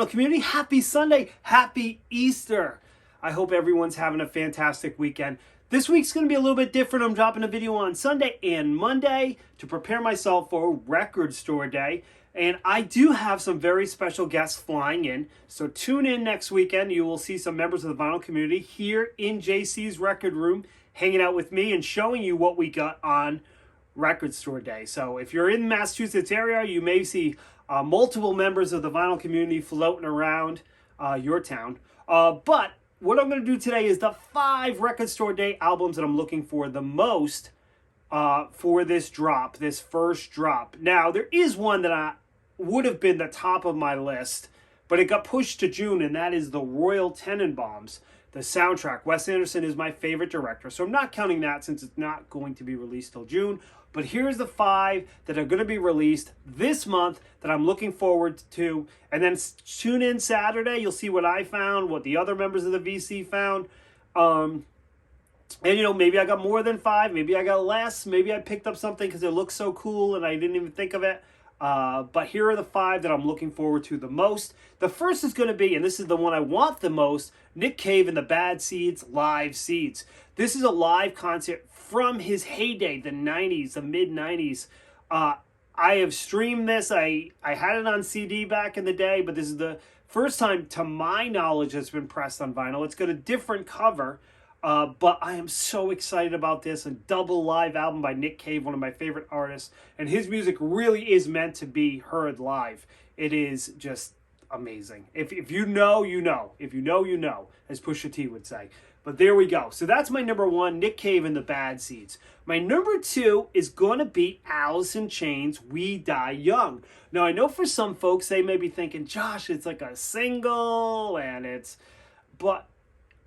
Vinyl community, happy Sunday, happy Easter. I hope everyone's having a fantastic weekend. This week's going to be a little bit different. I'm dropping a video on Sunday and Monday to prepare myself for Record Store Day. And I do have some very special guests flying in. So tune in next weekend. You will see some members of the vinyl community here in JC's record room hanging out with me and showing you what we got on Record Store Day. So if you're in the Massachusetts area, you may see multiple members of the vinyl community floating around your town. But what I'm going to do today is the 5 Record Store Day albums that I'm looking for the most for this drop, this first drop. Now, there is one that would have been the top of my list, but it got pushed to June, and that is the Royal Tenenbaums, the soundtrack. Wes Anderson is my favorite director, so I'm not counting that since it's not going to be released till June. But here's the 5 that are going to be released this month that I'm looking forward to. And then tune in Saturday. You'll see what I found, what the other members of the VC found. And, you know, maybe I got more than 5. Maybe I got less. Maybe I picked up something because it looks so cool and I didn't even think of it. But here are the 5 that I'm looking forward to the most. The first is going to be, and this is the one I want the most, Nick Cave and the Bad Seeds Live Seeds. This is a live concert from his heyday, the 90s, the mid-90s. I have streamed this. I had it on CD back in the day, but this is the first time, to my knowledge, it's been pressed on vinyl. It's got a different cover, but I am so excited about this. A double live album by Nick Cave, one of my favorite artists. And his music really is meant to be heard live. It is just amazing. If you know, you know. If you know, you know, as Pusha T would say. But there we go. So that's my number 1, Nick Cave and the Bad Seeds. My number 2 is going to be Alice in Chains, We Die Young. Now, I know for some folks, they may be thinking, Josh, it's like a single, but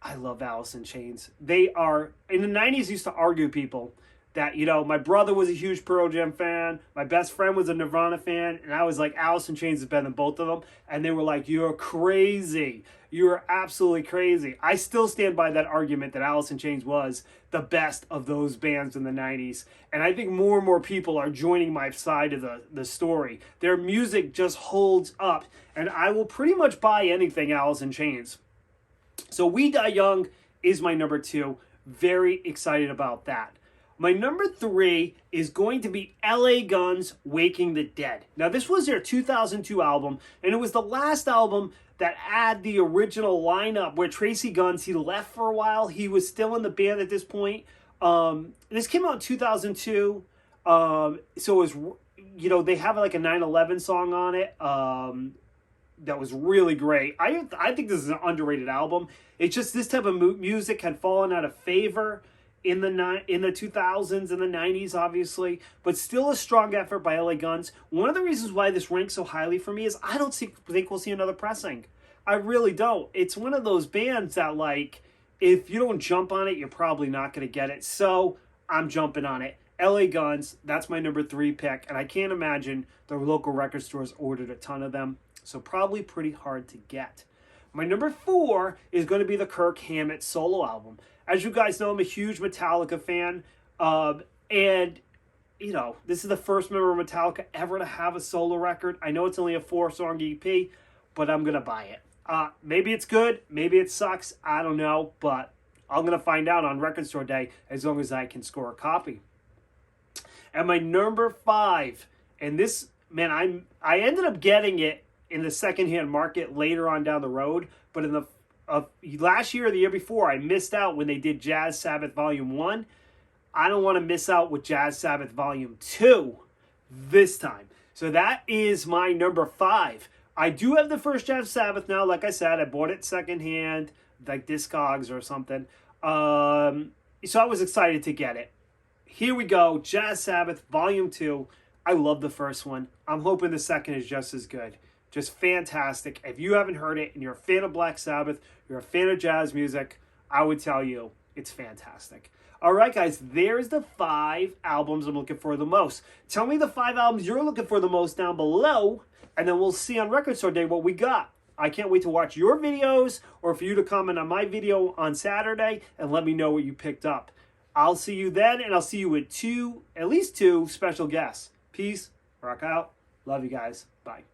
I love Alice in Chains. They are, in the 90s, used to argue people that, you know, my brother was a huge Pearl Jam fan, my best friend was a Nirvana fan, and I was like, Alice in Chains is better than both of them. And they were like, you're crazy. You're absolutely crazy. I still stand by that argument that Alice in Chains was the best of those bands in the 90s. And I think more and more people are joining my side of the story. Their music just holds up. And I will pretty much buy anything Alice in Chains. So We Die Young is my number 2. Very excited about that. My number 3 is going to be LA Guns, Waking the Dead. Now, this was their 2002 album, and it was the last album that had the original lineup where Tracy Guns, he left for a while. He was still in the band at this point. This came out in 2002. So it was, you know, they have like a 9/11 song on it. That was really great. I think this is an underrated album. It's just this type of music had fallen out of favor in the 2000s and the 90s, obviously, but still a strong effort by LA Guns. One of the reasons why this ranks so highly for me is I don't think we'll see another pressing. I really don't. It's one of those bands that, like, if you don't jump on it, you're probably not going to get it. So I'm jumping on it. LA Guns, that's my number 3 pick, and I can't imagine the local record stores ordered a ton of them, so probably pretty hard to get. My number 4 is going to be the Kirk Hammett solo album. As you guys know, I'm a huge Metallica fan, and, you know, this is the first member of Metallica ever to have a solo record. I know it's only a 4-song EP, but I'm going to buy it. Maybe it's good, maybe it sucks, I don't know, but I'm going to find out on Record Store Day as long as I can score a copy. And my number 5, and this, man, I ended up getting it in the secondhand market later on down the road, but in the last year or the year before, I missed out when they did Jazz Sabbath Volume 1. I don't want to miss out with Jazz Sabbath Volume 2 this time. So that is my number 5. I do have the first Jazz Sabbath now. Like I said, I bought it secondhand, like Discogs or something. So I was excited to get it. Here we go, Jazz Sabbath Volume 2. I love the first one. I'm hoping the second is just as good. Just fantastic. If you haven't heard it and you're a fan of Black Sabbath, you're a fan of jazz music, I would tell you it's fantastic. All right, guys, there's the 5 albums I'm looking for the most. Tell me the 5 albums you're looking for the most down below, and then we'll see on Record Store Day what we got. I can't wait to watch your videos or for you to comment on my video on Saturday and let me know what you picked up. I'll see you then, and I'll see you with at least two special guests. Peace, rock out, love you guys, bye.